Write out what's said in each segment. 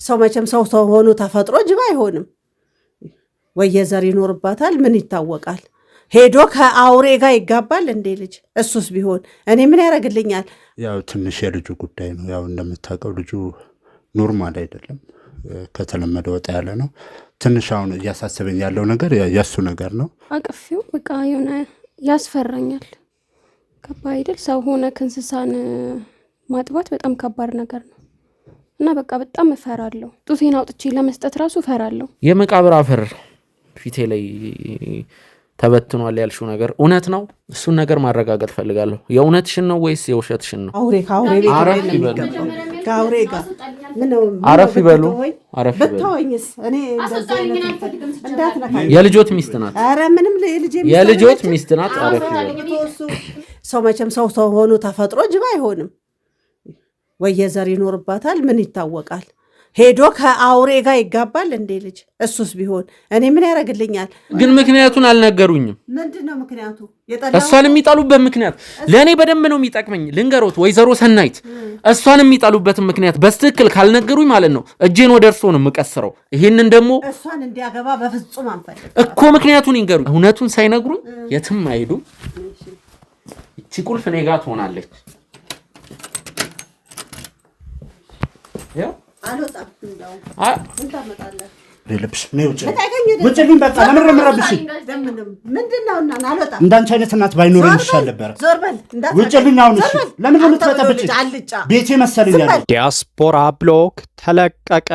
ሰው መቼም ሰው ሆኖ ተፈጥሮ ጅብ አይሆንም። ወየዘር ይኖርባታል። ምን ይታወቃል? ሄዶ ከአውሬ ጋር ይጋባል እንዴ ልጅ? እሱስ ቢሆን እኔ ምን ያደርግልኛል? ያው ትንሽ የልጁ ጉዳይ ነው። ያው እንደምታውቀው ልጁ ኖርማል አይደለም፣ ከተለመደ ወጣ ያለ ነው። ትንሽ አሁን እያሳሰበኝ ያለው ነገር የእሱ ነገር ነው። አቅፌው በቃ የሆነ ያስፈራኛል። ከባድ አይደል? ሰው ሆነ ከእንስሳን ማጥባት በጣም ከባድ ነገር ነው እና በቃ በጣም እፈራለሁ። ጡቴን አውጥቼ ለመስጠት ራሱ እፈራለሁ። የመቃብር አፈር ፊቴ ላይ ተበትኗል ያልሽው ነገር እውነት ነው? እሱን ነገር ማረጋገጥ ፈልጋለሁ። የእውነትሽን ነው ወይስ የውሸትሽን ነው? ከአውሬ ጋር አረፍ ይበሉ። ብታወኝስ? እኔ የልጆት ሚስት ናት። ኧረ ምንም የልጆት ሚስት ናት። አረፍ ይበሉ። ሰው መቼም ሰው ሆኖ ተፈጥሮ ጅብ አይሆንም። ወየዘር ይኖርባታል። ምን ይታወቃል? ሄዶ ከአውሬ ጋር ይጋባል እንዴ ልጅ? እሱስ ቢሆን እኔ ምን ያደርግልኛል? ግን ምክንያቱን አልነገሩኝም። ምንድነው ምክንያቱ? እሷን የሚጠሉበት ምክንያት ለእኔ በደንብ ነው የሚጠቅመኝ። ልንገሮት ወይዘሮ ሰናይት፣ እሷን የሚጠሉበትን ምክንያት በስትክክል ካልነገሩኝ ማለት ነው እጄን ወደ እርሶ ነው የምቀስረው። ይህንን ደግሞ እሷን እንዲያገባ በፍጹም አንፈልግ እኮ። ምክንያቱን ይንገሩኝ። እውነቱን ሳይነግሩኝ የትም አይሄዱ። እቺ ቁልፍ እኔ ጋር ትሆናለች። አልወጣም። ምን ታመጣለህ? ልብስ ነው ውጭልኝ። በቃ ለምን ረምረብሽ? ምንድነው? እና አልወጣም። እንዳንቺ አይነት እናት ባይኖረኝ ይሻል ነበር። ዞር በል ውጭልኝ። አሁን እሺ፣ ለምን የምትፈጠብጭ? ቤቴ መሰለኛል። ዲያስፖራ ብሎግ ተለቀቀ።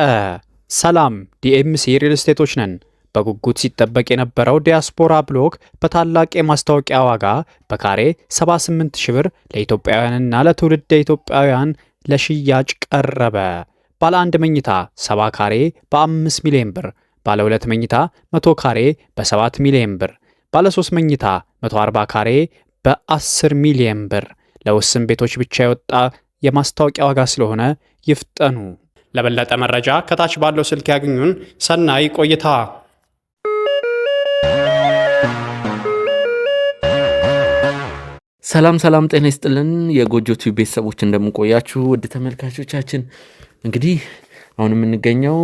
ሰላም፣ ዲኤምሲ ሪል ስቴቶች ነን። በጉጉት ሲጠበቅ የነበረው ዲያስፖራ ብሎግ በታላቅ የማስታወቂያ ዋጋ በካሬ 78 ሺህ ብር ለኢትዮጵያውያንና ለትውልደ ኢትዮጵያውያን ለሽያጭ ቀረበ። ባለ 1 መኝታ 70 ካሬ በ5 ሚሊዮን ብር፣ ባለ 2 መኝታ 100 ካሬ በ7 ሚሊዮን ብር፣ ባለ 3 መኝታ 140 ካሬ በ10 ሚሊዮን ብር። ለውስን ቤቶች ብቻ የወጣ የማስታወቂያ ዋጋ ስለሆነ ይፍጠኑ። ለበለጠ መረጃ ከታች ባለው ስልክ ያግኙን። ሰናይ ቆይታ። ሰላም ጤና ይስጥልን የጎጆ ቲዩብ ቤተሰቦች እንደምንቆያችሁ ውድ ተመልካቾቻችን። እንግዲህ አሁን የምንገኘው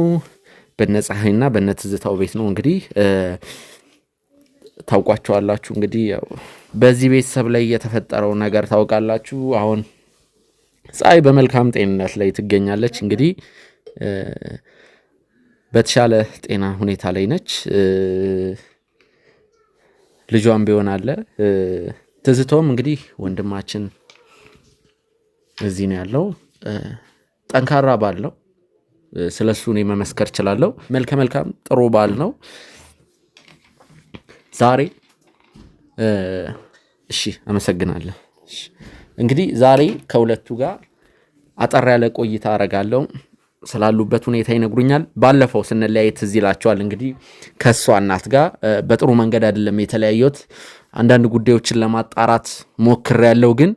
በነፀሐይና በነትዝታው ቤት ነው። እንግዲህ ታውቋቸዋላችሁ። እንግዲህ ያው በዚህ ቤተሰብ ላይ የተፈጠረው ነገር ታውቃላችሁ። አሁን ፀሐይ በመልካም ጤንነት ላይ ትገኛለች። እንግዲህ በተሻለ ጤና ሁኔታ ላይ ነች። ልጇም ቢሆን አለ። ትዝታውም እንግዲህ ወንድማችን እዚህ ነው ያለው። ጠንካራ ባል ነው። ስለሱ እኔ መመስከር እችላለሁ። መልካም ጥሩ ባል ነው። ዛሬ እሺ፣ አመሰግናለሁ። እንግዲህ ዛሬ ከሁለቱ ጋር አጠር ያለ ቆይታ አረጋለሁ። ስላሉበት ሁኔታ ይነግሩኛል። ባለፈው ስንለያይ ትዝ ይላቸዋል። እንግዲህ ከሷ እናት ጋር በጥሩ መንገድ አይደለም የተለያዩት። አንዳንድ ጉዳዮችን ለማጣራት ሞክሬያለሁ። ግን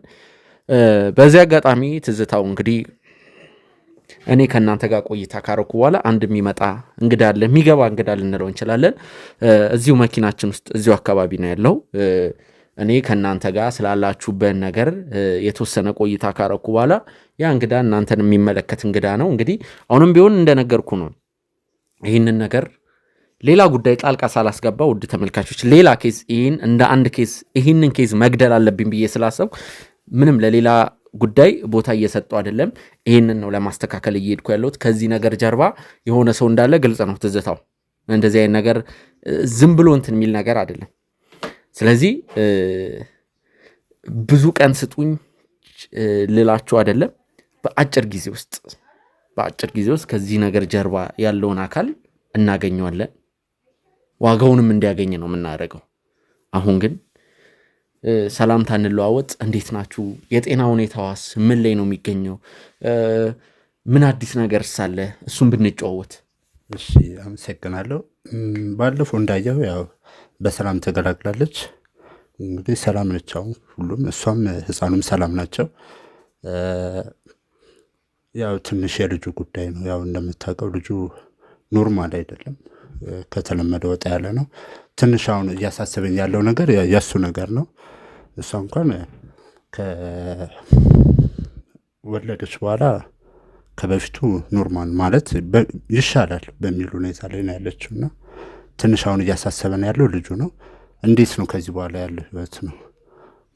በዚህ አጋጣሚ ትዝታው እንግዲህ እኔ ከእናንተ ጋር ቆይታ ካረኩ በኋላ አንድ የሚመጣ እንግዳ አለ፣ የሚገባ እንግዳ ልንለው እንችላለን። እዚሁ መኪናችን ውስጥ እዚሁ አካባቢ ነው ያለው። እኔ ከእናንተ ጋር ስላላችሁበት ነገር የተወሰነ ቆይታ ካረኩ በኋላ ያ እንግዳ እናንተን የሚመለከት እንግዳ ነው። እንግዲህ አሁንም ቢሆን እንደነገርኩ ነው። ይህንን ነገር ሌላ ጉዳይ ጣልቃ ሳላስገባ ውድ ተመልካቾች፣ ሌላ ኬዝ ይህን እንደ አንድ ኬዝ ይህንን ኬዝ መግደል አለብኝ ብዬ ስላሰብኩ ምንም ለሌላ ጉዳይ ቦታ እየሰጠው አይደለም። ይህንን ነው ለማስተካከል እየሄድኩ ያለሁት። ከዚህ ነገር ጀርባ የሆነ ሰው እንዳለ ግልጽ ነው። ትዝታው እንደዚህ አይነት ነገር ዝም ብሎ እንትን የሚል ነገር አይደለም። ስለዚህ ብዙ ቀን ስጡኝ ልላችሁ አይደለም። በአጭር ጊዜ ውስጥ ከዚህ ነገር ጀርባ ያለውን አካል እናገኘዋለን። ዋጋውንም እንዲያገኝ ነው የምናደርገው። አሁን ግን ሰላምታ እንለዋወጥ። እንዴት ናችሁ? የጤና ሁኔታዋስ ምን ላይ ነው የሚገኘው? ምን አዲስ ነገር ሳለ እሱን ብንጨዋወት። እሺ፣ አመሰግናለሁ። ባለፈው እንዳየው ያው በሰላም ተገላግላለች። እንግዲህ ሰላም ነች አሁን ሁሉም፣ እሷም ህፃኑም ሰላም ናቸው። ያው ትንሽ የልጁ ጉዳይ ነው። ያው እንደምታውቀው ልጁ ኖርማል አይደለም፣ ከተለመደ ወጣ ያለ ነው። ትንሽ አሁን እያሳሰበኝ ያለው ነገር የእሱ ነገር ነው። እሷ እንኳን ከወለደች በኋላ ከበፊቱ ኖርማል ማለት ይሻላል በሚል ሁኔታ ላይ ነው ያለችው እና ትንሽ አሁን እያሳሰበን ያለው ልጁ ነው። እንዴት ነው ከዚህ በኋላ ያለው ህይወት ነው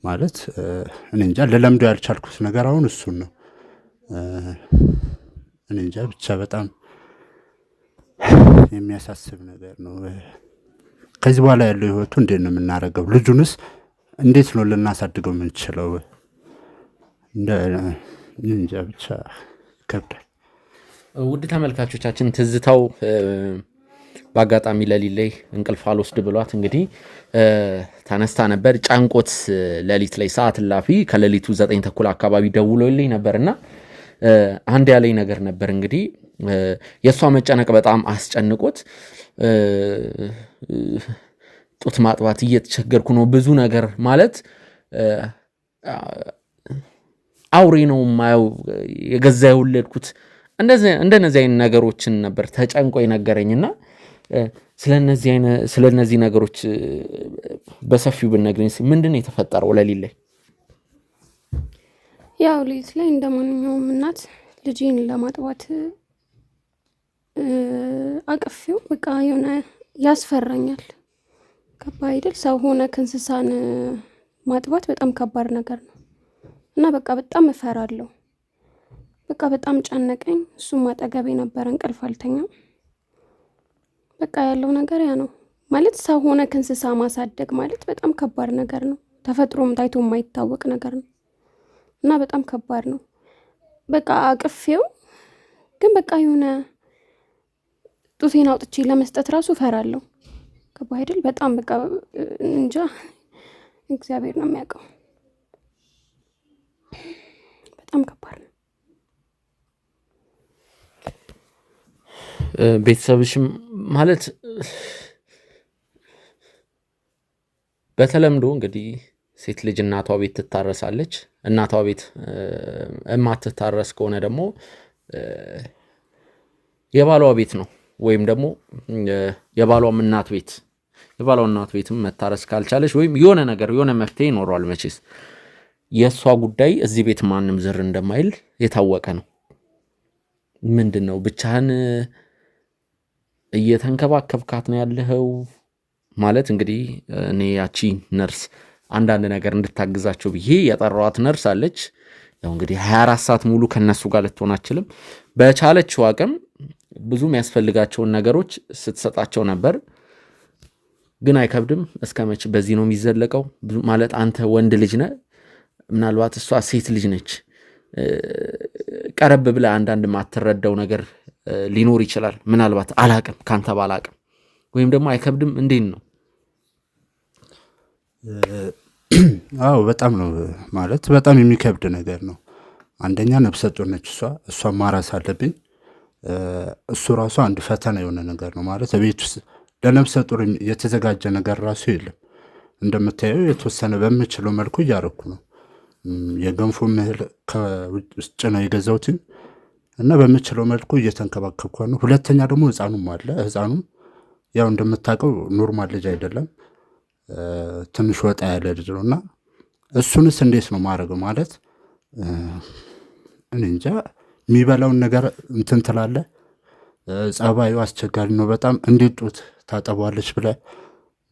ማለት እኔ እንጃ። ለለምዶ ያልቻልኩት ነገር አሁን እሱን ነው። እኔ እንጃ ብቻ በጣም የሚያሳስብ ነገር ነው። ከዚህ በኋላ ያለው ህይወቱ እንዴት ነው የምናደርገው? ልጁንስ እንዴት ነው ልናሳድገው የምንችለው? እንጃ ብቻ ይከብዳል። ውድ ተመልካቾቻችን ትዝታው በአጋጣሚ ሌሊት ላይ እንቅልፍ አልወስድ ብሏት እንግዲህ ተነስታ ነበር። ጫንቆት ሌሊት ላይ ሰዓት እላፊ ከሌሊቱ 9 ተኩል አካባቢ ደውሎልኝ ነበርና አንድ ያለኝ ነገር ነበር። እንግዲህ የእሷ መጨነቅ በጣም አስጨንቆት ጡት ማጥባት እየተቸገርኩ ነው፣ ብዙ ነገር ማለት አውሬ ነው ማየው የገዛ የወለድኩት እንደነዚህ አይነት ነገሮችን ነበር ተጨንቆ የነገረኝና ስለነዚህ ነገሮች በሰፊው ብነግረኝ ምንድን ነው የተፈጠረው? ሌሊት ላይ ያው ሌሊት ላይ እንደማንኛውም እናት ልጄን ለማጥባት አቅፌው በቃ የሆነ ያስፈራኛል። ከባድ አይደል? ሰው ሆነ ከእንስሳን ማጥባት በጣም ከባድ ነገር ነው እና በቃ በጣም እፈራለሁ። በቃ በጣም ጨነቀኝ። እሱም አጠገቤ ነበር፣ እንቅልፍ አልተኛም። በቃ ያለው ነገር ያ ነው ማለት ሰው ሆነ ከእንስሳ ማሳደግ ማለት በጣም ከባድ ነገር ነው። ተፈጥሮም ታይቶ የማይታወቅ ነገር ነው እና በጣም ከባድ ነው። በቃ አቅፌው ግን በቃ የሆነ ጡቴን አውጥቼ ለመስጠት ራሱ እፈራለሁ። ከባድ አይደል? በጣም በቃ እንጃ እግዚአብሔር ነው የሚያውቀው። በጣም ከባድ ነው። ቤተሰብሽም ማለት በተለምዶ እንግዲህ ሴት ልጅ እናቷ ቤት ትታረሳለች። እናቷ ቤት የማትታረስ ከሆነ ደግሞ የባሏ ቤት ነው ወይም ደግሞ የባሏም እናት ቤት የባሏ እናት ቤትም መታረስ ካልቻለች ወይም የሆነ ነገር የሆነ መፍትሄ ይኖረዋል። መቼስ የእሷ ጉዳይ እዚህ ቤት ማንም ዝር እንደማይል የታወቀ ነው። ምንድን ነው ብቻህን እየተንከባከብካት ነው ያለኸው? ማለት እንግዲህ እኔ ያቺ ነርስ አንዳንድ ነገር እንድታግዛቸው ብዬ የጠራዋት ነርስ አለች። ያው እንግዲህ 24 ሰዓት ሙሉ ከነሱ ጋር ልትሆን አትችልም። በቻለችው አቅም ብዙ የሚያስፈልጋቸውን ነገሮች ስትሰጣቸው ነበር። ግን አይከብድም። እስከ መቼ በዚህ ነው የሚዘለቀው? ማለት አንተ ወንድ ልጅ ነህ፣ ምናልባት እሷ ሴት ልጅ ነች። ቀረብ ብለህ አንዳንድ ማትረዳው ነገር ሊኖር ይችላል። ምናልባት አላቅም፣ ካንተ ባላቅም ወይም ደግሞ አይከብድም? እንዴት ነው? አዎ በጣም ነው ማለት በጣም የሚከብድ ነገር ነው። አንደኛ ነፍሰ ጡር ነች እሷ ማራስ አለብኝ። እሱ ራሱ አንድ ፈተና የሆነ ነገር ነው ማለት ቤት ውስጥ ለነፍሰ ጡር የተዘጋጀ ነገር ራሱ የለም። እንደምታየው የተወሰነ በምችለው መልኩ እያረኩ ነው። የገንፎ ምህል ከውጭ ነው የገዛሁት እና በምችለው መልኩ እየተንከባከብኳ ነው። ሁለተኛ ደግሞ ህፃኑም አለ። ህፃኑም ያው እንደምታውቀው ኖርማል ልጅ አይደለም፣ ትንሽ ወጣ ያለ ልጅ ነው እና እሱንስ እንዴት ነው ማድረገው? ማለት እኔ እንጃ። የሚበላውን ነገር እንትን ትላለህ። ጸባዩ አስቸጋሪ ነው በጣም። እንዴት ጡት ታጠቧለች ብለህ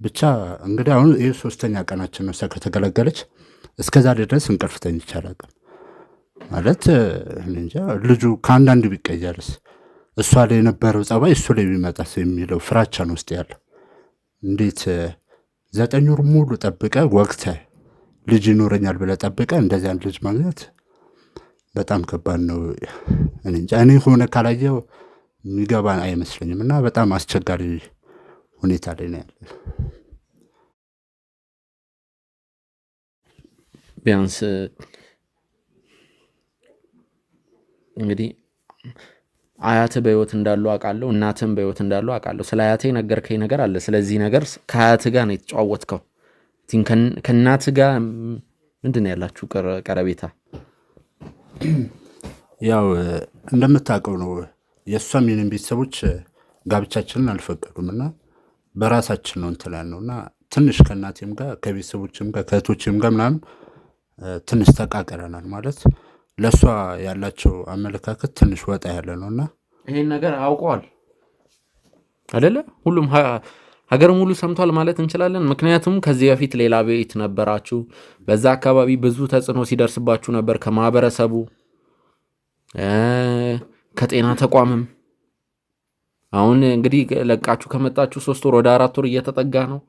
ብቻ እንግዲህ አሁን ይህ 3ኛ ቀናችን ነው ከተገለገለች። እስከዛ ድረስ እንቅልፍ ተኝቼ አላውቅም። ማለት እንጃ ልጁ ከአንዳንድ ቢቀየርስ እሷ ላይ የነበረው ጸባይ እሱ ላይ ቢመጣስ የሚለው ፍራቻ ነው ውስጥ ያለው። እንዴት 9 ወር ሙሉ ጠብቀ ወቅተህ ልጅ ይኖረኛል ብለህ ጠብቀ እንደዚህ አንድ ልጅ ማግኘት በጣም ከባድ ነው። እኔ እንጃ እኔ ሆነ ካላየው የሚገባን አይመስለኝም እና በጣም አስቸጋሪ ሁኔታ ላይ ነው ያለ። ቢያንስ እንግዲህ አያት በህይወት እንዳሉ አውቃለሁ፣ እናትም በህይወት እንዳሉ አውቃለሁ። ስለ አያቴ ነገርከኝ ነገር አለ። ስለዚህ ነገር ከአያት ጋር ነው የተጫወትከው። ከእናት ጋር ምንድን ነው ያላችሁ ቀረቤታ? ያው እንደምታውቀው ነው የእሷም የኔም ቤተሰቦች ጋብቻችንን አልፈቀዱም እና በራሳችን ነው እንትን ያልነው እና ትንሽ ከእናቴም ጋር ከቤተሰቦችም ጋር ከእህቶችም ጋር ምናምን ትንሽ ተቃቀረናል። ማለት ለእሷ ያላቸው አመለካከት ትንሽ ወጣ ያለ ነው እና ይሄን ነገር አውቀዋል አይደለ? ሁሉም ሀገር ሙሉ ሰምቷል ማለት እንችላለን። ምክንያቱም ከዚህ በፊት ሌላ ቤት ነበራችሁ፣ በዛ አካባቢ ብዙ ተጽዕኖ ሲደርስባችሁ ነበር ከማህበረሰቡ ከጤና ተቋምም። አሁን እንግዲህ ለቃችሁ ከመጣችሁ 3 ወር ወደ 4 ወር እየተጠጋ ነው።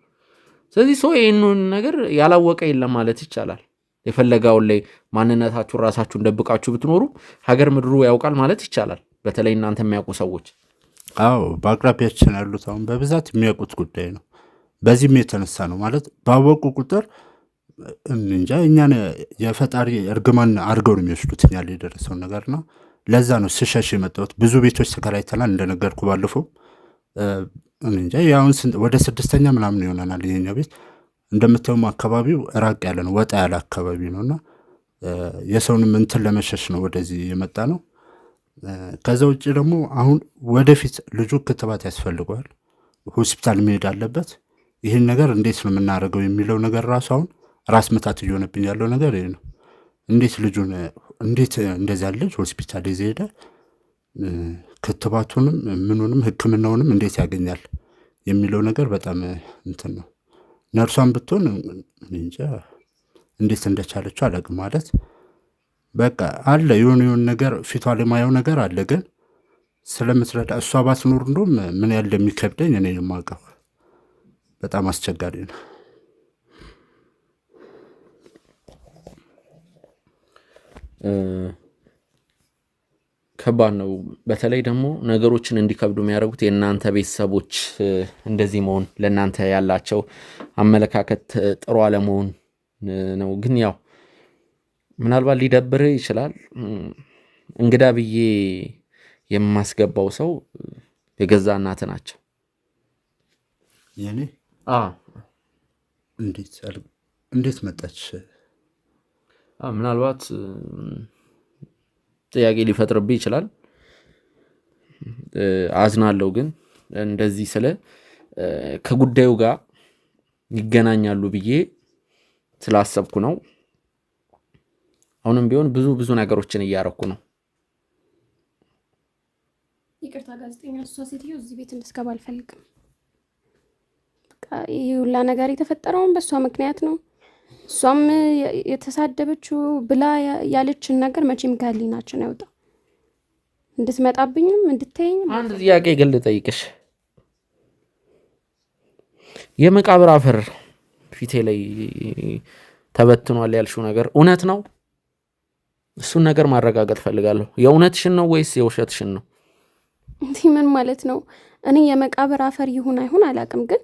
ስለዚህ ሰው ይህንን ነገር ያላወቀ የለም ማለት ይቻላል። የፈለጋውን ላይ ማንነታችሁን ራሳችሁን ደብቃችሁ ብትኖሩ ሀገር ምድሩ ያውቃል ማለት ይቻላል። በተለይ እናንተ የሚያውቁ ሰዎች አዎ በአቅራቢያችን ያሉት አሁን በብዛት የሚያውቁት ጉዳይ ነው። በዚህም የተነሳ ነው ማለት ባወቁ ቁጥር እንጃ እኛን የፈጣሪ እርግማን አድርገው ነው የሚወስዱት እኛ ላይ የደረሰውን ነገርና ለዛ ነው ስሸሽ የመጣሁት። ብዙ ቤቶች ተከራይተናል እንደነገርኩ ባለፈው እንጃ ያውን ወደ 6ኛ ምናምን ይሆናል ይሄኛው ቤት። እንደምታዩም አካባቢው ራቅ ያለ ነው፣ ወጣ ያለ አካባቢ ነውና የሰውንም እንትን ለመሸሽ ነው ወደዚህ የመጣ ነው። ከዛ ውጭ ደግሞ አሁን ወደፊት ልጁ ክትባት ያስፈልገዋል፣ ሆስፒታል መሄድ አለበት። ይህን ነገር እንዴት ነው የምናደርገው የሚለው ነገር ራሱ አሁን ራስ ምታት እየሆነብኝ ያለው ነገር ይሄ ነው። እንዴት ልጁን እንዴት እንደዚያ ልጅ ሆስፒታል ይዘህ ሄደህ ክትባቱንም ምኑንም ሕክምናውንም እንዴት ያገኛል የሚለው ነገር በጣም እንትን ነው። ነርሷን ብትሆን እንጃ እንዴት እንደቻለችው አላውቅም። ማለት በቃ አለ የሆነ ነገር ፊቷ ላይ ማየው ነገር አለ፣ ግን ስለምትረዳ እሷ ባትኖር እንደውም ምን ያህል እንደሚከብደኝ እኔ የማውቀው። በጣም አስቸጋሪ ነው። ከባድ ነው። በተለይ ደግሞ ነገሮችን እንዲከብዱ የሚያደርጉት የእናንተ ቤተሰቦች እንደዚህ መሆን፣ ለእናንተ ያላቸው አመለካከት ጥሩ አለመሆን ነው። ግን ያው ምናልባት ሊደብር ይችላል። እንግዳ ብዬ የማስገባው ሰው የገዛ እናት ናቸው የኔ። እንዴት መጣች? ምናልባት ጥያቄ ሊፈጥርብህ ይችላል። አዝናለሁ፣ ግን እንደዚህ ስለ ከጉዳዩ ጋር ይገናኛሉ ብዬ ስላሰብኩ ነው። አሁንም ቢሆን ብዙ ነገሮችን እያረኩ ነው። ይቅርታ ጋዜጠኛ፣ እሷ ሴትዮ እዚህ ቤት እንድትገባ አልፈልግም። በቃ ይህ ሁላ ነገር የተፈጠረውን በእሷ ምክንያት ነው። እሷም የተሳደበችው ብላ ያለችን ነገር መቼም ከህሊናችን አይወጣ። እንድትመጣብኝም እንድታየኝም አንድ ጥያቄ ግል ጠይቅሽ። የመቃብር አፈር ፊቴ ላይ ተበትኗል ያልሽው ነገር እውነት ነው? እሱን ነገር ማረጋገጥ ፈልጋለሁ። የእውነትሽን ነው ወይስ የውሸትሽን ነው? እንዲህ ምን ማለት ነው? እኔ የመቃብር አፈር ይሁን አይሁን አላውቅም፣ ግን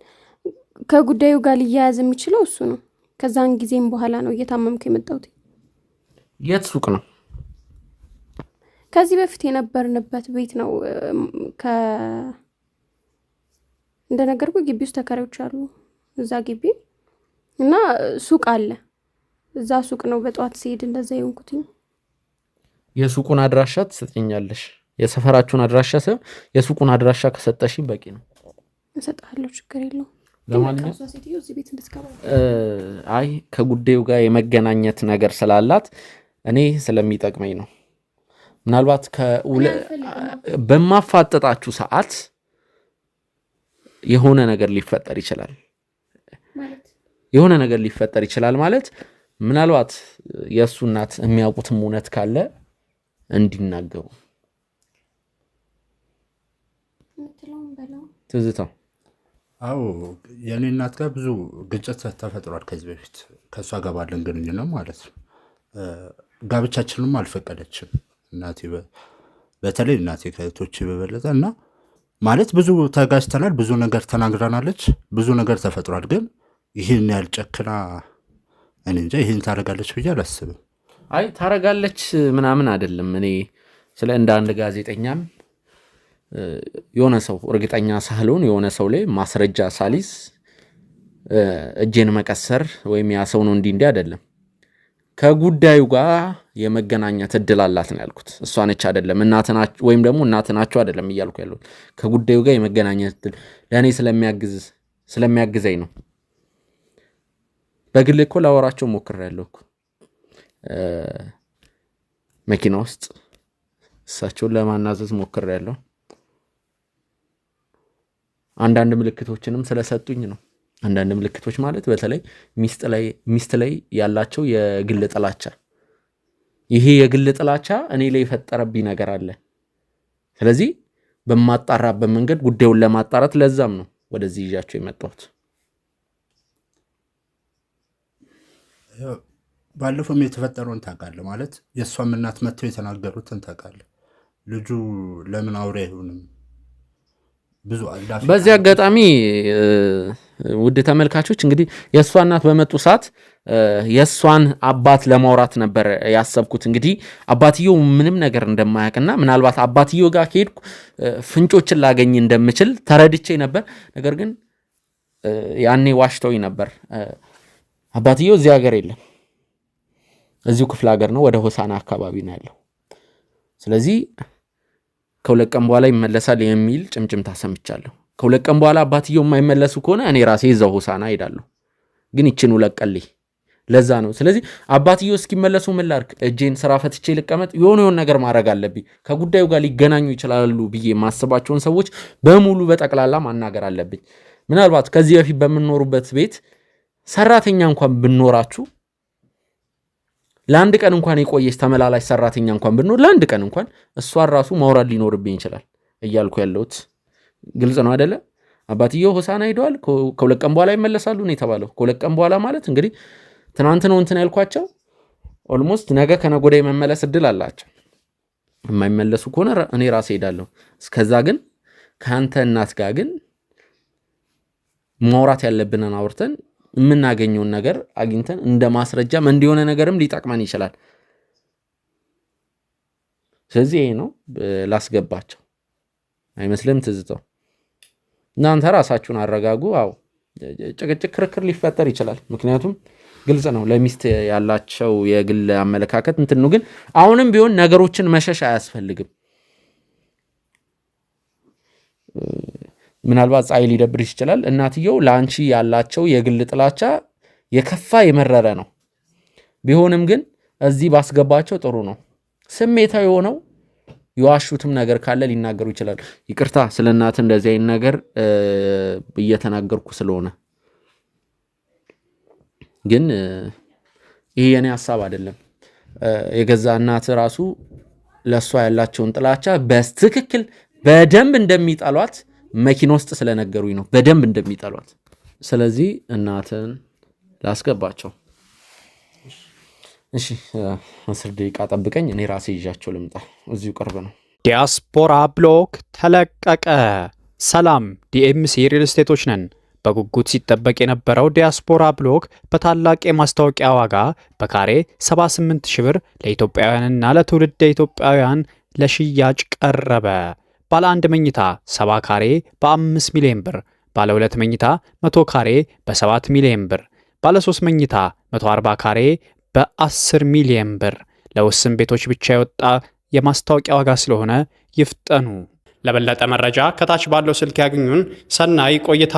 ከጉዳዩ ጋር ሊያያዝ የሚችለው እሱ ነው። ከዛን ጊዜም በኋላ ነው እየታመምኩ የመጣሁት። የት ሱቅ ነው? ከዚህ በፊት የነበርንበት ቤት ነው። እንደነገርኩ ግቢ ውስጥ ተከራዮች አሉ፣ እዛ ግቢ እና ሱቅ አለ። እዛ ሱቅ ነው በጠዋት ሲሄድ እንደዛ የሆንኩትኝ። የሱቁን አድራሻ ትሰጠኛለሽ? የሰፈራችሁን አድራሻ ሳይሆን የሱቁን አድራሻ ከሰጠሽኝ በቂ ነው። እሰጥሃለሁ፣ ችግር የለውም። አይ ከጉዳዩ ጋር የመገናኘት ነገር ስላላት እኔ ስለሚጠቅመኝ ነው። ምናልባት በማፋጠጣችሁ ሰዓት የሆነ ነገር ሊፈጠር ይችላል። የሆነ ነገር ሊፈጠር ይችላል ማለት ምናልባት የእሱ እናት የሚያውቁትም እውነት ካለ እንዲናገሩ። ትዝታው አዎ የኔ እናት ጋር ብዙ ግጭት ተፈጥሯል ከዚህ በፊት ከእሷ ጋር ባለን ግንኙነት ማለት ነው። ጋብቻችንም አልፈቀደችም እናቴ፣ በተለይ እናቴ ከእህቶቼ በበለጠ እና ማለት ብዙ ተጋጭተናል፣ ብዙ ነገር ተናግራናለች፣ ብዙ ነገር ተፈጥሯል። ግን ይህን ያህል ጨክና እኔ እንጃ ይህን ታደርጋለች ብዬ አላስብም። አይ ታደርጋለች ምናምን አይደለም። እኔ ስለ እንደ አንድ ጋዜጠኛም የሆነ ሰው እርግጠኛ ሳልሆን የሆነ ሰው ላይ ማስረጃ ሳሊስ እጄን መቀሰር ወይም ያ ሰው ነው እንዲህ አይደለም። ከጉዳዩ ጋር የመገናኘት እድል አላት ነው ያልኩት። እሷ ነች አይደለም ወይም ደግሞ እናት ናቸው አይደለም እያልኩ ያለሁት። ከጉዳዩ ጋር የመገናኘት እድል ለእኔ ስለሚያግዘኝ ነው። በግል እኮ ላወራቸው ሞክሬያለሁ እኮ መኪና ውስጥ እሳቸውን ለማናዘዝ ሞክሬያለሁ። አንዳንድ ምልክቶችንም ስለሰጡኝ ነው። አንዳንድ ምልክቶች ማለት በተለይ ሚስት ላይ ያላቸው የግል ጥላቻ፣ ይሄ የግል ጥላቻ እኔ ላይ የፈጠረብኝ ነገር አለ። ስለዚህ በማጣራበት መንገድ ጉዳዩን ለማጣራት ለዛም ነው ወደዚህ ይዣቸው የመጣሁት። ባለፈውም የተፈጠረውን ታውቃለህ ማለት የእሷም እናት መጥተው የተናገሩትን ታውቃለህ። ልጁ ለምን አውሬ አይሆንም? ብዙ በዚህ አጋጣሚ ውድ ተመልካቾች እንግዲህ የእሷ እናት በመጡ ሰዓት የእሷን አባት ለማውራት ነበር ያሰብኩት። እንግዲህ አባትየው ምንም ነገር እንደማያውቅና ምናልባት አባትየው ጋር ከሄድኩ ፍንጮችን ላገኝ እንደምችል ተረድቼ ነበር። ነገር ግን ያኔ ዋሽተውኝ ነበር። አባትየው እዚህ ሀገር የለም፣ እዚሁ ክፍለ ሀገር ነው፣ ወደ ሆሳና አካባቢ ነው ያለው። ስለዚህ ከሁለት ቀን በኋላ ይመለሳል የሚል ጭምጭምታ ሰምቻለሁ። ከሁለት ቀን በኋላ አባትየው የማይመለሱ ከሆነ እኔ ራሴ እዛው ሆሳና ሄዳለሁ። ግን ይችን ለቀልኝ ለዛ ነው። ስለዚህ አባትየው እስኪመለሱ ምን ላድርግ? እጄን ስራ ፈትቼ ልቀመጥ? የሆነ ነገር ማድረግ አለብኝ። ከጉዳዩ ጋር ሊገናኙ ይችላሉ ብዬ የማስባቸውን ሰዎች በሙሉ በጠቅላላ ማናገር አለብኝ። ምናልባት ከዚህ በፊት በምንኖሩበት ቤት ሰራተኛ እንኳን ብኖራችሁ ለአንድ ቀን እንኳን የቆየች ተመላላሽ ሰራተኛ እንኳን ብኖር ለአንድ ቀን እንኳን እሷን ራሱ ማውራድ ሊኖርብኝ ይችላል እያልኩ ያለሁት ግልጽ ነው አይደለ? አባትየው ሆሳና ሄደዋል። ከሁለት ቀን በኋላ ይመለሳሉ ነው የተባለው። ከሁለት ቀን በኋላ ማለት እንግዲህ ትናንት ነው እንትን ያልኳቸው። ኦልሞስት ነገ ከነገ ወዲያ የመመለስ እድል አላቸው። የማይመለሱ ከሆነ እኔ ራሴ ሄዳለሁ። እስከዛ ግን ከአንተ እናት ጋር ግን ማውራት ያለብንን አውርተን የምናገኘውን ነገር አግኝተን እንደ ማስረጃም እንዲሆነ ነገርም ሊጠቅመን ይችላል። ስለዚህ ይሄ ነው ላስገባቸው አይመስልም? ትዝተው እናንተ ራሳችሁን አረጋጉ። አዎ ጭቅጭቅ፣ ክርክር ሊፈጠር ይችላል። ምክንያቱም ግልጽ ነው ለሚስት ያላቸው የግል አመለካከት እንትን ነው። ግን አሁንም ቢሆን ነገሮችን መሸሽ አያስፈልግም። ምናልባት ፀሐይ ሊደብርሽ ይችላል። እናትየው ለአንቺ ያላቸው የግል ጥላቻ የከፋ የመረረ ነው። ቢሆንም ግን እዚህ ባስገባቸው ጥሩ ነው። ስሜታዊ ሆነው የዋሹትም ነገር ካለ ሊናገሩ ይችላሉ። ይቅርታ ስለ እናት እንደዚህ አይነት ነገር እየተናገርኩ ስለሆነ፣ ግን ይሄ የኔ ሐሳብ አይደለም። የገዛ እናት ራሱ ለሷ ያላቸውን ጥላቻ በትክክል በደንብ እንደሚጠሏት መኪና ውስጥ ስለነገሩኝ ነው፣ በደንብ እንደሚጠሏት። ስለዚህ እናትን ላስገባቸው። እሺ 10 ደቂቃ ጠብቀኝ፣ እኔ ራሴ ይዣቸው ልምጣ። እዚሁ ቅርብ ነው። ዲያስፖራ ብሎክ ተለቀቀ። ሰላም ዲኤምሲ ሪል ስቴቶች ነን። በጉጉት ሲጠበቅ የነበረው ዲያስፖራ ብሎክ በታላቅ የማስታወቂያ ዋጋ በካሬ 78 ሺህ ብር ለኢትዮጵያውያንና ለትውልደ ኢትዮጵያውያን ለሽያጭ ቀረበ። ባለ 1 መኝታ 70 ካሬ በ5 ሚሊዮን ብር፣ ባለ 2 መኝታ 100 ካሬ በ7 ሚሊዮን ብር፣ ባለ 3 መኝታ 140 ካሬ በ10 ሚሊዮን ብር። ለውስን ቤቶች ብቻ የወጣ የማስታወቂያ ዋጋ ስለሆነ ይፍጠኑ። ለበለጠ መረጃ ከታች ባለው ስልክ ያግኙን። ሰናይ ቆይታ።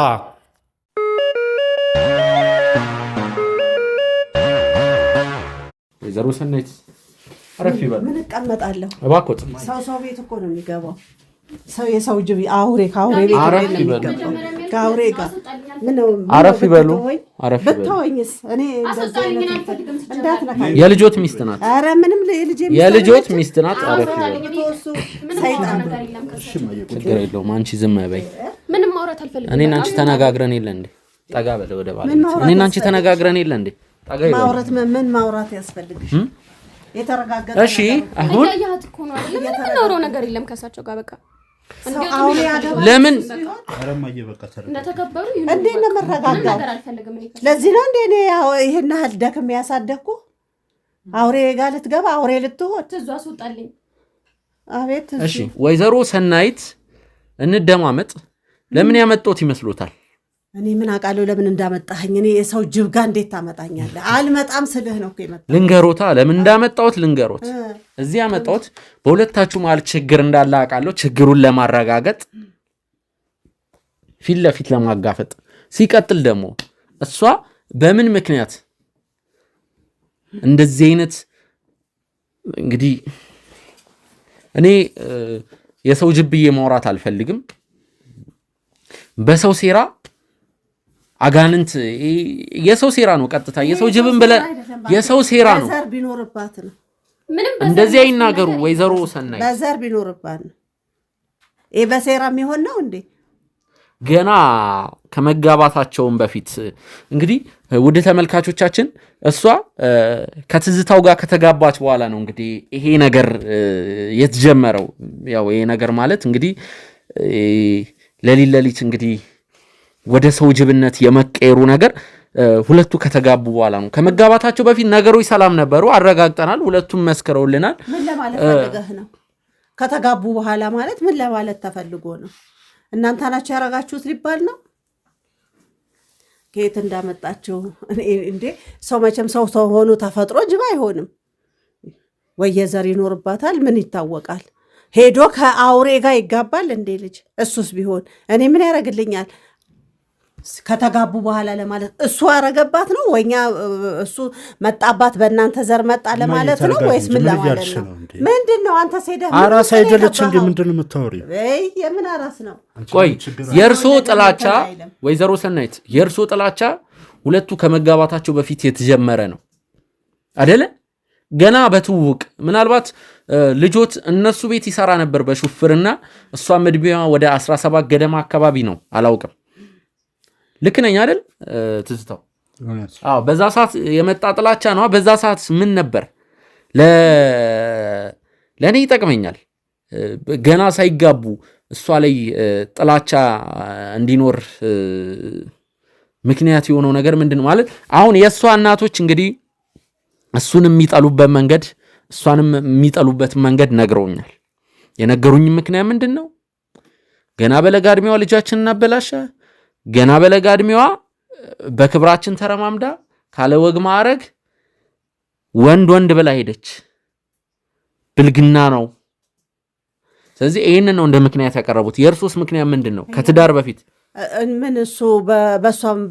ወይዘሮ ሰናይት አረፍ ይበል። ምን እቀመጣለሁ? እባክዎት። ሰው ቤት እኮ ነው የሚገባው። ሰው የሰው ጅብ አውሬ ከአውሬ ቤት ነው የሚገባው። ከአውሬ ጋር ምን አረፍ ይበሉ። ብታወኝስ? እኔ እንዳትነካኝ። የልጆት ሚስት ናት። ኧረ ምንም የልጆት ሚስት ናት። አረፍ ይበሉ። ሰይጣን ችግር የለውም። አንቺ ዝም በይ። ምንም ማውራት አልፈልግም። እኔና አንቺ ተነጋግረን የለ እንዴ? ጠጋ በለ ወደ ባለቤት። እኔና አንቺ ተነጋግረን የለ እንዴ? ጠጋ ይበል። ማውራት ምን ማውራት ያስፈልግሽ? የተረጋገጠ እሺ አሁን ያያት እኮ ነው አይደል? ምንም ነው ነገር የለም ከሳቸው ጋር በቃ አውሬ ያደረገ ለምን አረማዬ በቃ ተረጋጋ። እንደተከበሩ እንዴት ነው መረጋጋው? ለዚህ ነው እንዴ እኔ ይሄን ያህል ደክሜ ያሳደግኩ? አውሬ ጋር ልትገባ አውሬ ልትሆን ትዙ አስወጣልኝ። አቤት። እሺ ወይዘሮ ሰናይት እንደማመጥ ለምን ያመጣሁት ይመስሎታል? እኔ ምን አውቃለሁ ለምን እንዳመጣኸኝ? እኔ የሰው ጅብ ጋር እንዴት ታመጣኛለህ? አልመጣም ስልህ ነው እኮ የመጣሁት። ልንገሮታ ለምን እንዳመጣሁት ልንገሮት። እዚህ ያመጣሁት በሁለታችሁ መሀል ችግር እንዳለ አውቃለሁ። ችግሩን ለማረጋገጥ ፊት ለፊት ለማጋፈጥ፣ ሲቀጥል ደግሞ እሷ በምን ምክንያት እንደዚህ አይነት እንግዲህ እኔ የሰው ጅብዬ ማውራት አልፈልግም። በሰው ሴራ አጋንንት የሰው ሴራ ነው። ቀጥታ የሰው ጅብን ብለ የሰው ሴራ ነው። በዘር ቢኖርባት ነው። እንደዚህ አይናገሩ ወይዘሮ ሰናይ። በዘር ቢኖርባት ነው። ይሄ በሴራ የሚሆን ነው እንዴ? ገና ከመጋባታቸውን በፊት እንግዲህ ውድ ተመልካቾቻችን እሷ ከትዝታው ጋር ከተጋባች በኋላ ነው እንግዲህ ይሄ ነገር የተጀመረው። ያው ይሄ ነገር ማለት እንግዲህ ለሊት እንግዲህ ወደ ሰው ጅብነት የመቀየሩ ነገር ሁለቱ ከተጋቡ በኋላ ነው። ከመጋባታቸው በፊት ነገሮች ሰላም ነበሩ፣ አረጋግጠናል። ሁለቱም መስከረውልናል። ምን ለማለት ፈልገህ ነው? ከተጋቡ በኋላ ማለት ምን ለማለት ተፈልጎ ነው? እናንተ ናችሁ ያረጋችሁት ሊባል ነው? ከየት እንዳመጣችሁ እንዴ? ሰው መቼም ሰው ሆኖ ተፈጥሮ ጅብ አይሆንም። ወየዘር ይኖርባታል። ምን ይታወቃል? ሄዶ ከአውሬ ጋር ይጋባል እንዴ ልጅ? እሱስ ቢሆን እኔ ምን ያደርግልኛል? ከተጋቡ በኋላ ለማለት እሱ አረገባት ነው ወይኛ እሱ መጣባት በእናንተ ዘር መጣ ለማለት ነው ወይስ ምን ለማለት ነው? ምንድን ነው አንተ ሴደህ አራስ አይደለች እንዴ? ምንድን ነው የምታወሪው? የምን አራስ ነው? ቆይ የእርሶ ጥላቻ ወይዘሮ ሰናይት የእርሶ ጥላቻ ሁለቱ ከመጋባታቸው በፊት የተጀመረ ነው አይደለ? ገና በትውውቅ ምናልባት ልጆት እነሱ ቤት ይሰራ ነበር በሹፍርና። እሷም እድሜዋ ወደ 17 ገደማ አካባቢ ነው፣ አላውቅም። ልክ ነኝ አይደል ትዝታው? አዎ። በዛ ሰዓት የመጣ ጥላቻ ነው። በዛ ሰዓት ምን ነበር ለእኔ ይጠቅመኛል? ገና ሳይጋቡ እሷ ላይ ጥላቻ እንዲኖር ምክንያት የሆነው ነገር ምንድን ነው ማለት? አሁን የእሷ እናቶች እንግዲህ እሱን የሚጠሉበት መንገድ እሷንም የሚጠሉበት መንገድ ነግረውኛል። የነገሩኝ ምክንያት ምንድን ነው? ገና በለጋ እድሜዋ ልጃችንን እናበላሻ፣ ገና በለጋ እድሜዋ በክብራችን ተረማምዳ ካለ ወግ ማዕረግ ወንድ ብላ ሄደች። ብልግና ነው። ስለዚህ ይህንን ነው እንደ ምክንያት ያቀረቡት። የእርሶስ ምክንያት ምንድን ነው? ከትዳር በፊት ምን እሱ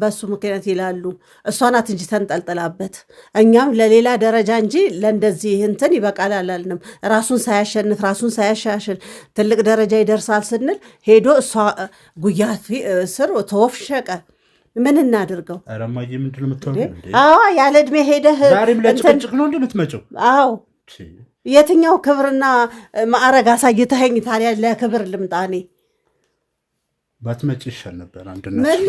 በሱ ምክንያት ይላሉ። እሷ ናት እንጂ ተንጠልጥላበት። እኛም ለሌላ ደረጃ እንጂ ለእንደዚህ እንትን ይበቃል አላልንም። ራሱን ሳያሸንፍ ራሱን ሳያሻሽል ትልቅ ደረጃ ይደርሳል ስንል ሄዶ እሷ ጉያ ስር ተወፍሸቀ። ምን እናድርገው? አረማዬ ምንድን ነው የምታወሪው? አዎ ያለ ዕድሜ ሄደህ ዛሬም ለጭቅጭቅ ነው እንዴ የምትመጪው? አዎ የትኛው ክብርና ማዕረግ አሳይተኸኝ ታዲያ ለክብር ልምጣኔ? ባትመጪ ይሻል ነበር። አንድነት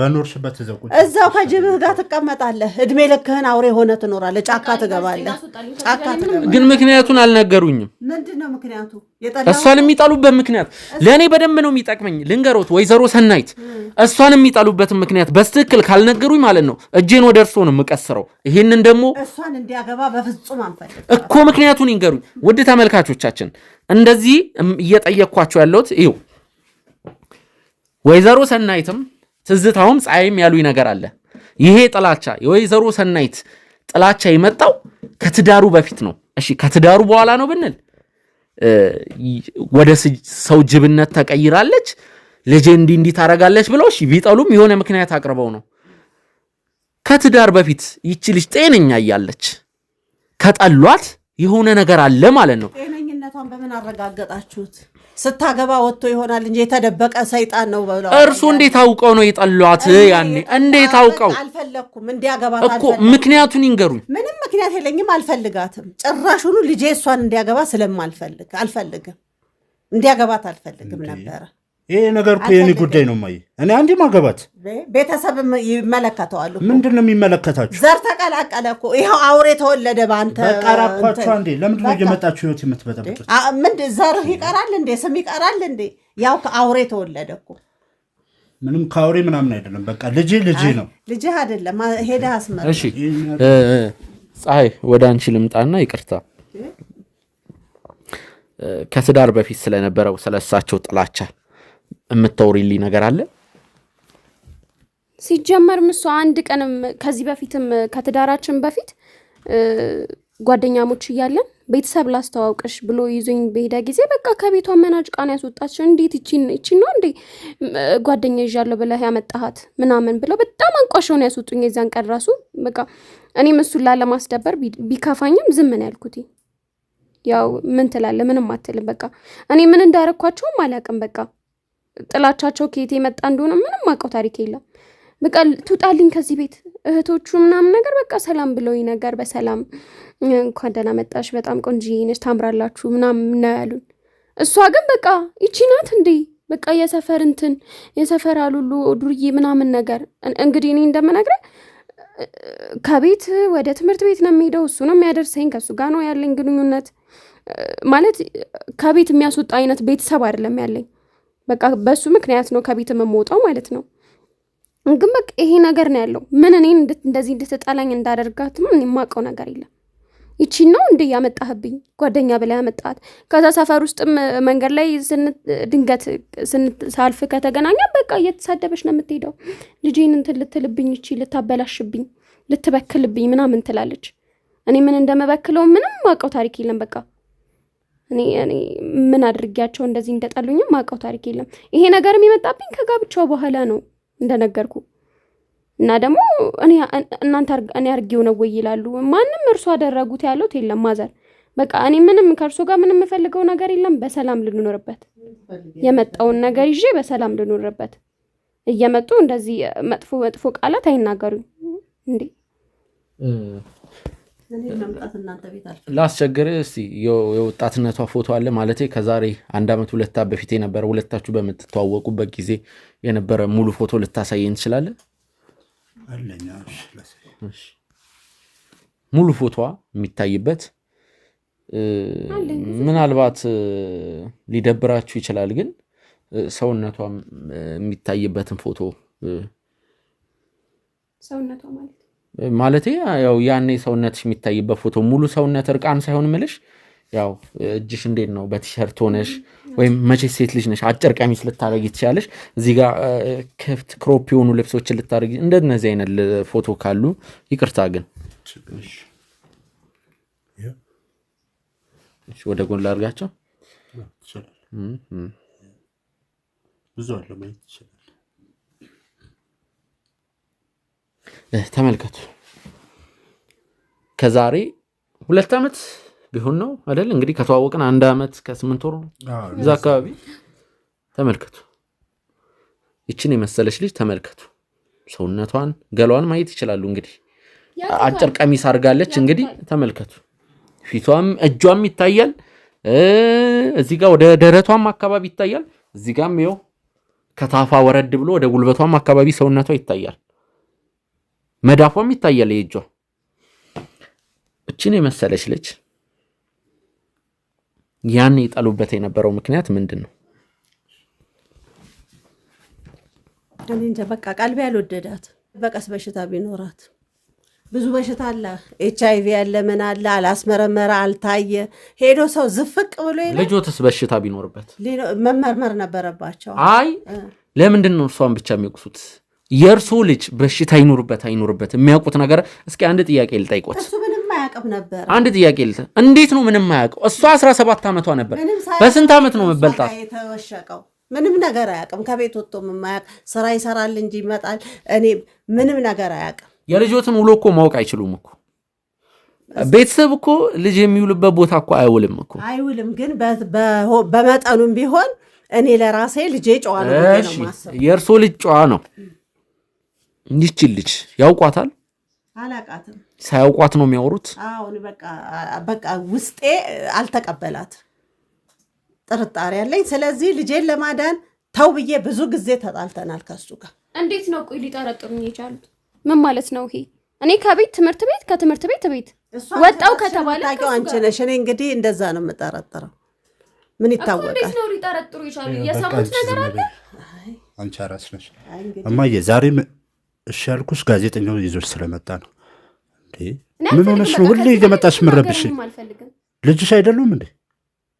በኖርሽበት እዛው ከጅብህ ጋር ትቀመጣለህ። እድሜ ልክህን አውሬ ሆነ ትኖራለህ። ጫካ ትገባለህ። ግን ምክንያቱን አልነገሩኝም። ምንድን ነው ምክንያቱ? እሷን የሚጠሉበት ምክንያት ለእኔ በደንብ ነው የሚጠቅመኝ። ልንገሮት ወይዘሮ ሰናይት፣ እሷን የሚጠሉበትን ምክንያት በስትክክል ካልነገሩኝ ማለት ነው እጄን ወደ እርሶ ነው የምቀስረው። ይህንን ደግሞ እሷን እንዲያገባ በፍጹም አንፈልግም እኮ። ምክንያቱን ይንገሩኝ ውድ ተመልካቾቻችን። እንደዚህ እየጠየቅኳቸው ያለሁት ይኸው ወይዘሮ ሰናይትም ትዝታውም ፀሐይም ያሉኝ ነገር አለ። ይሄ ጥላቻ የወይዘሮ ሰናይት ጥላቻ የመጣው ከትዳሩ በፊት ነው። እሺ ከትዳሩ በኋላ ነው ብንል ወደ ሰው ጅብነት ተቀይራለች፣ ልጄ እንዲህ ታረጋለች ብለው እሺ ቢጠሉም የሆነ ምክንያት አቅርበው ነው። ከትዳር በፊት ይቺ ልጅ ጤነኛ እያለች ከጠሏት የሆነ ነገር አለ ማለት ነው። ጤነኝነቷን በምን አረጋገጣችሁት? ስታገባ ወጥቶ ይሆናል እንጂ የተደበቀ ሰይጣን ነው ብለው እርሱ እንዴት አውቀው ነው የጠሏት? ያኔ እንዴት አውቀው? አልፈለኩም እንዲያገባት እኮ ምክንያቱን ይንገሩኝ። ምንም ምክንያት የለኝም። አልፈልጋትም። ጭራሹኑ ልጄ እሷን እንዲያገባ ስለማልፈልግ አልፈልግም። እንዲያገባት አልፈልግም ነበረ። ይሄ ነገር እኮ የኔ ጉዳይ ነው ማይ። እኔ አንዴ ማገባት ቤተሰብ ይመለከተዋል። ምንድን ነው የሚመለከታችሁ? ዘር ተቀላቀለ እኮ ይኸው አውሬ ተወለደ በአንተ። በቃራኳችሁ አንዴ። ለምንድን ነው እየመጣችሁ ህይወት የምትበጠብጡት? ምንድን ዘርህ ይቀራል እንዴ? ስም ይቀራል እንዴ? ያው ከአውሬ ተወለደ እኮ። ምንም ከአውሬ ምናምን አይደለም። በቃ ልጄ ነው። ልጅህ አይደለም። ሄደህ አስመር። እሺ ፀሐይ ወደ አንቺ ልምጣና ይቅርታ ከትዳር በፊት ስለነበረው ስለሳቸው ጥላቻ የምታወሪልኝ ነገር አለ? ሲጀመርም እሷ አንድ ቀንም ከዚህ በፊትም ከትዳራችን በፊት ጓደኛሞች እያለን ቤተሰብ ላስተዋውቅሽ ብሎ ይዞኝ በሄደ ጊዜ በቃ ከቤቷ መናጭቃን ያስወጣችን። እንዴት ይቺን ነው እንዴ ጓደኛ ይዣለሁ ብለህ ያመጣሃት ምናምን ብለው በጣም አንቋሸውን ያስወጡኝ። የዛን ቀን ራሱ በቃ እኔም እሱን ላለማስደበር ቢከፋኝም ዝም ነው ያልኩት። ያው ምን ትላለህ? ምንም አትልም። በቃ እኔ ምን እንዳረኳቸውም አላውቅም። በቃ ጥላቻቸው ከየት የመጣ እንደሆነ ምንም አውቀው ታሪክ የለም። በቃ ትውጣልኝ ከዚህ ቤት እህቶቹ ምናምን ነገር በቃ ሰላም ብለውኝ ነገር በሰላም እንኳን ደህና መጣሽ፣ በጣም ቆንጆዬ ነሽ፣ ታምራላችሁ ምናምን ነው ያሉን። እሷ ግን በቃ ይቺ ናት እንዴ በቃ የሰፈር አሉሉ ዱርዬ ምናምን ነገር። እንግዲህ እኔ እንደምነግርህ ከቤት ወደ ትምህርት ቤት ነው የሚሄደው፣ እሱ ነው የሚያደርሰኝ፣ ከእሱ ጋር ነው ያለኝ ግንኙነት። ማለት ከቤት የሚያስወጣ አይነት ቤተሰብ አይደለም ያለኝ። በቃ በሱ ምክንያት ነው ከቤት የምወጣው ማለት ነው። ግን በቃ ይሄ ነገር ነው ያለው። ምን እኔን እንደዚህ እንድትጠላኝ እንዳደርጋትም የማውቀው ነገር የለም። ይቺን ነው እንደ ያመጣህብኝ ጓደኛ ብላ ያመጣት። ከዛ ሰፈር ውስጥም መንገድ ላይ ድንገት ሳልፍ ከተገናኘ በቃ እየተሳደበች ነው የምትሄደው። ልጄን እንትን ልትልብኝ፣ እቺ ልታበላሽብኝ፣ ልትበክልብኝ ምናምን ትላለች። እኔ ምን እንደመበክለው ምንም ማውቀው ታሪክ የለም። በቃ እኔ ምን አድርጊያቸው እንደዚህ እንደጠሉኝም ማውቀው ታሪክ የለም። ይሄ ነገር የሚመጣብኝ ከጋብቻው በኋላ ነው እንደነገርኩ። እና ደግሞ እኔ አርጌው ነው ወይ ይላሉ። ማንም እርሱ አደረጉት ያሉት የለም ማዘር። በቃ እኔ ምንም ከእርሱ ጋር ምንም የምፈልገው ነገር የለም። በሰላም ልንኖርበት የመጣውን ነገር ይዤ በሰላም ልንኖርበት። እየመጡ እንደዚህ መጥፎ ቃላት አይናገሩኝ እንዴ። ላስቸግር እስቲ የወጣትነቷ ፎቶ አለ ማለት ከዛሬ 1 ዓመት 2 ዓመት በፊት የነበረ ሁለታችሁ በምትተዋወቁበት ጊዜ የነበረ ሙሉ ፎቶ ልታሳየን ትችላለህ? ሙሉ ፎቶ የሚታይበት ምናልባት ሊደብራችሁ ይችላል፣ ግን ሰውነቷ የሚታይበትን ፎቶ ሰውነቷ ማለት ያው ያኔ ሰውነትሽ የሚታይበት ፎቶ ሙሉ ሰውነት እርቃን ሳይሆን ምልሽ ያው እጅሽ እንዴት ነው በቲሸርት ሆነሽ ወይም መቼ ሴት ልጅ ነሽ አጭር ቀሚስ ልታረጊ ትችላለሽ። እዚህ ጋር ክፍት ክሮፕ የሆኑ ልብሶችን ልታረጊ እንደነዚህ አይነት ፎቶ ካሉ ይቅርታ። ግን እሺ ወደ ጎን ላድርጋቸው። ብዙ አለ ማለት ይችላል። ተመልከቱ። ከዛሬ 2 ዓመት ቢሆን ነው አይደል? እንግዲህ ከተዋወቅን 1 ዓመት ከ8 ወር እዛ አካባቢ። ተመልከቱ፣ ይችን የመሰለች ልጅ ተመልከቱ። ሰውነቷን ገሏን ማየት ይችላሉ። እንግዲህ አጭር ቀሚስ አድርጋለች። እንግዲህ ተመልከቱ፣ ፊቷም እጇም ይታያል። እዚህ ጋር ወደ ደረቷም አካባቢ ይታያል። እዚህ ጋርም ይኸው ከታፋ ወረድ ብሎ ወደ ጉልበቷም አካባቢ ሰውነቷ ይታያል። መዳፏም ይታያል የእጇ። እችን የመሰለች ልጅ ያን ይጣሉበት የነበረው ምክንያት ምንድን ነው? እኔ እንጃ። በቃ ቀልቤ ያልወደዳት በቀስ በሽታ ቢኖራት ብዙ በሽታ አለ። HIV ያለ ምን አለ አላስመረመረ አልታየ ሄዶ ሰው ዝፍቅ ብሎ ይላል። ልጆትስ በሽታ ቢኖርበት መመርመር ነበረባቸው። አይ ለምንድን ነው እሷን ብቻ የሚወቅሱት? የእርሱ ልጅ በሽታ አይኖርበት የሚያውቁት ነገር እስኪ አንድ ጥያቄ ልጠይቆት። እሱ ምንም አያውቅም ነበር። አንድ ጥያቄ እንዴት ነው ምንም አያውቀው? እሷ 17 ዓመቷ ነበር። በስንት ዓመት ነው መበልጣት? የተወሸቀው ምንም ነገር አያውቅም። ከቤት ወጥቶ የማያውቅ ስራ ይሰራል እንጂ ይመጣል። እኔ ምንም ነገር አያውቅም። የልጆትን ውሎ እኮ ማወቅ አይችሉም እኮ። ቤተሰብ እኮ ልጅ የሚውልበት ቦታ እኮ አይውልም እኮ። አይውልም፣ ግን በመጠኑም ቢሆን እኔ ለራሴ ልጄ ጨዋ ነው ነው ማሰብ። የእርሶ ልጅ ጨዋ ነው። ይህችን ልጅ ያውቋታል? አላውቃትም። ሳያውቋት ነው የሚያወሩት። አሁን በቃ ውስጤ አልተቀበላት፣ ጥርጣሬ ያለኝ። ስለዚህ ልጄን ለማዳን ተው ብዬ ብዙ ጊዜ ተጣልተናል ከሱ ጋር። እንዴት ነው ቆይ ሊጠረጥሩኝ የቻሉት? ምን ማለት ነው ይሄ? እኔ ከቤት ትምህርት ቤት ከትምህርት ቤት ቤት ወጣው ከተባለ ታውቂው አንቺ ነሽ። እኔ እንግዲህ እንደዛ ነው የምጠረጥረው። ምን ይታወቃል? እንዴት ነው ሊጠረጥሩ የቻሉ? የሰሙት ነገር አለ? አንቺ አራስ ነሽ እማዬ። ዛሬም እሺ ያልኩሽ ጋዜጠኛው ይዞሽ ስለመጣ ነው። ምን ሆነሽ ነው ሁሌ እየመጣሽ ምረብሽ? ልጅሽ አይደሉም እንዴ?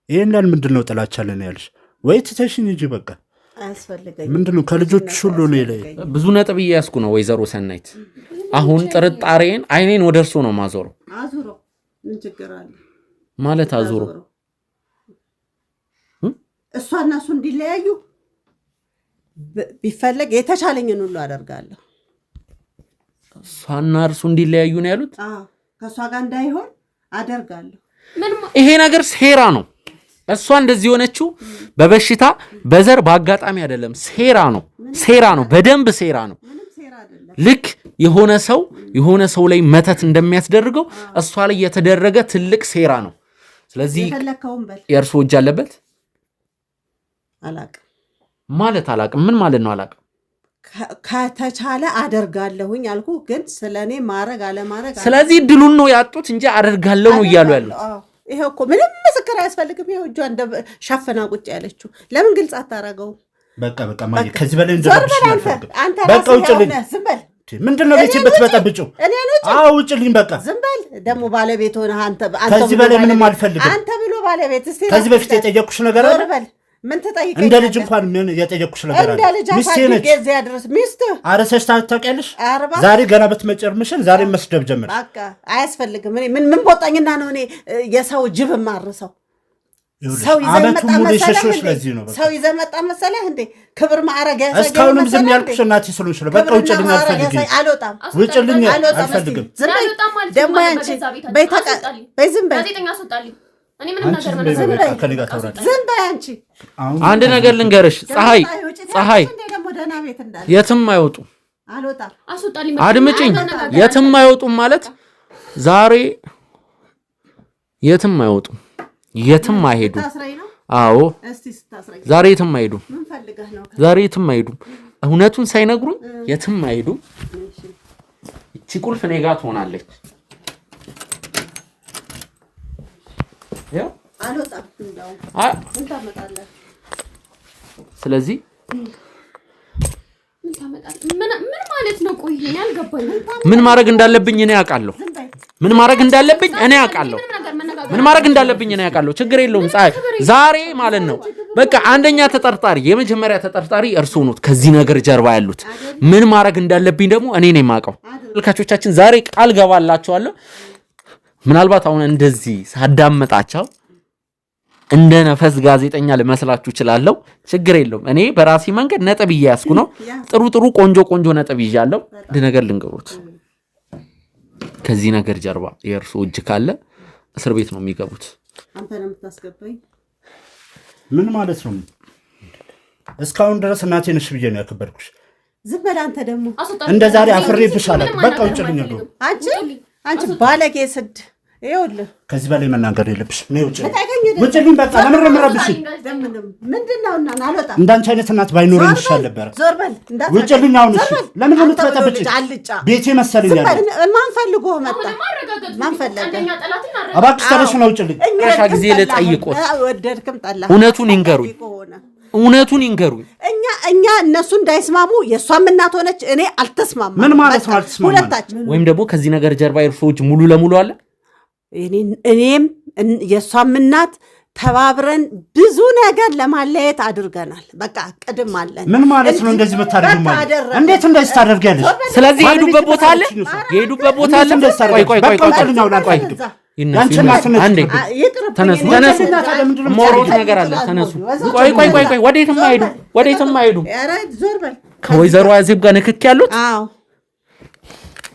ይሄን ያህል ምንድን ነው ጥላቻ ለን ያልሽ? ወይ ትተሽኝ እንጂ በቃ አያስፈልገኝም። ምንድን ነው ከልጆች ሁሉ ነው ይለይ። ብዙ ነጥብ እያያዝኩ ነው ወይዘሮ ሰናይት። አሁን ጥርጣሬን አይኔን ወደ እርሶ ነው ማዞረው። አዙሮ ምን ችግር አለ ማለት? አዙሮ እሷና እሱ እንዲለያዩ ቢፈለግ የተቻለኝን ሁሉ አደርጋለሁ። እሷና እርሱ እንዲለያዩ ነው ያሉት? ከእሷ ጋር እንዳይሆን አደርጋለሁ። ይሄ ነገር ሴራ ነው። እሷ እንደዚህ የሆነችው በበሽታ በዘር በአጋጣሚ አይደለም። ሴራ ነው፣ በደንብ ሴራ ነው። ልክ የሆነ ሰው ላይ መተት እንደሚያስደርገው እሷ ላይ የተደረገ ትልቅ ሴራ ነው። ስለዚህ የእርሶ እጅ አለበት አላቅም። ምን ማለት ነው አላቅም? ከተቻለ አደርጋለሁኝ አልኩ፣ ግን ስለኔ ማረግ አለማረግ ስለዚህ ድሉን ነው ያጡት እንጂ አደርጋለሁ ነው እያሉ ያሉት። ይሄ እኮ ምንም ምስክር አያስፈልግም። ይሄ እጇ እንደ ሸፈና ቁጭ ያለችው ለምን ግልጽ አታረገው? በቃ ማየ ከዚህ በላይ እንደዚህ አንተ በቃ ውጭልኝ። ዝም በል። ምንድነው ቤት በተበጠብጭው? ውጭልኝ። በቃ ዝም በል። ደግሞ ባለቤት ሆነ አንተ ከዚህ በላይ ምንም አልፈልግም። አንተ ብሎ ባለቤት እስቲ ከዚህ በፊት የጠየቅኩሽ ነገር አለ? ምን ትጠይቀኛለህ? እንደ ልጅ እንኳን ምን የጠየቅኩሽ ነገር አለ? እንደ ልጅ አሳድጌ እዚያ ድረስ ሚስት አረሰሽ ታውቂያለሽ? ዛሬ ገና በትመጨርምሽን ዛሬ መስደብ ጀመር። በቃ አያስፈልግም። እኔ ምን ቦጣኝና ነው እኔ የሰው ጅብ ማርሰው? ሰው ይዘህ መጣ መሰለህ እንዴ? ክብር ማዕረግ ያሳየው እስካሁንም ዝም ያልኩሽ እናቴ ስለሆንሽ ነው። በቃ ውጭልኝ። አልፈልግም። አልወጣም። ውጭልኝ። አልፈልግም። ዝም በይ ደግሞ አንቺ በይ ዝም በይ። ዝም በይ አንቺ። አንድ ነገር ልንገርሽ ፀሐይ፣ የትም አይወጡም። አድምጪኝ። የትም አይወጡም ማለት ዛሬ የትም አይወጡም፣ የትም አይሄዱም። አዎ ዛሬ የትም አይሄዱም። እውነቱን ሳይነግሩኝ የትም አይሄዱም። እቺ ቁልፍ እኔ ጋር ትሆናለች። ስለዚህ ምን ማለት ነው? ቆይ እኔ አልገባኝም። ምን ማድረግ እንዳለብኝ እኔ አውቃለሁ። ምን ማድረግ እንዳለብኝ እኔ አውቃለሁ። ችግር የለውም ፀሐይ። ዛሬ ማለት ነው በቃ አንደኛ ተጠርጣሪ፣ የመጀመሪያ ተጠርጣሪ እርስዎ ኖት ከዚህ ነገር ጀርባ ያሉት። ምን ማድረግ እንዳለብኝ ደግሞ እኔ ነኝ የማውቀው። ተመልካቾቻችን ዛሬ ቃል ገባላችኋለሁ። ምናልባት አሁን እንደዚህ ሳዳመጣቸው እንደ ነፈስ ጋዜጠኛ ልመስላችሁ እችላለሁ። ችግር የለውም። እኔ በራሴ መንገድ ነጥብ እያያዝኩ ነው። ጥሩ ቆንጆ ነጥብ ይዣለሁ። አንድ ነገር ልንገሩት፣ ከዚህ ነገር ጀርባ የእርሱ እጅ ካለ እስር ቤት ነው የሚገቡት። አንተ ነው የምታስገባኝ? ምን ማለት ነው? እስካሁን ድረስ እናቴ ነሽ ብዬ ነው ያከበርኩሽ። ዝም በል አንተ ደግሞ እንደ ዛሬ አፍሬብሻለሁ። በቃ ውጭልኝ ነው። አንቺ ባለጌ ስድ ይኸውልህ፣ ከዚህ በላይ መናገር የለብሽም። ነው ውጭልኝ። በቃ ለምን ረምረብሽ? ምንድነው? እና አልወጣም። እንዳንቺ አይነት እናት ባይኖረኝ ይሻል ነበር። ዞር በል። ውጭልኝ። አሁን እሺ፣ ለምን ነው የምትበጠብጪ? ቤቴ መሰለኝ ያለ ማን ፈልጎ መጣ? ማን ፈለገ? እባክሽ ተነሽ ነው ውጭልኝ። እሺ፣ ጊዜ ልጠይቆት። ወደድክም ጠላ እውነቱን ይንገሩኝ። እኛ እነሱ እንዳይስማሙ የእሷም እናት ሆነች፣ እኔ አልተስማማ። ምን ማለት ነው አልተስማማ? ሁለታችን ወይም ደግሞ ከዚህ ነገር ጀርባ የእርሶች ሙሉ ለሙሉ አለ። እኔም የእሷም እናት ተባብረን ብዙ ነገር ለማለየት አድርገናል። በቃ ቅድም አለን። ምን ማለት ነው እንደዚህ መታደርግ ማለት? እንዴት እንደዚህ ታደርጊያለሽ? ስለዚህ የሄዱበት ቦታ አለ። ተነሱ። ሞሮት ነገር አለ። ተነሱ። ቆይ፣ ወዴትም አይሄዱ። ከወይዘሮ አዜብ ጋር ንክክ ያሉት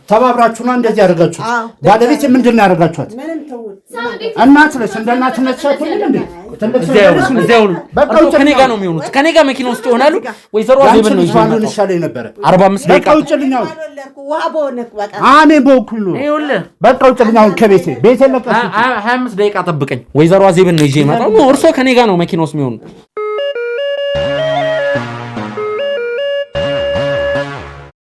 ተባብራችሁና እንደዚህ ያደርጋችሁት። ባለቤት ምንድን ነው ያደርጋችሁት? እናት ነች። እንደ እናትነት ሻትልኝ እንዴ? ከኔ ጋር ነው የሚሆኑት። ከኔ ጋር መኪና ውስጥ ይሆናሉ። ወይዘሮ አዜብ ነው ይሻለኝ ነበረ። 45 ደቂቃ ውጭልኝ። አሜን በኩል ነው። በቃ ውጭልኝ። አሁን ከቤቴ 25 ደቂቃ ጠብቀኝ። ወይዘሮ አዜብን ነው ይዤ የመጣው። እርሶ ከኔ ጋር ነው መኪና ውስጥ የሚሆኑት።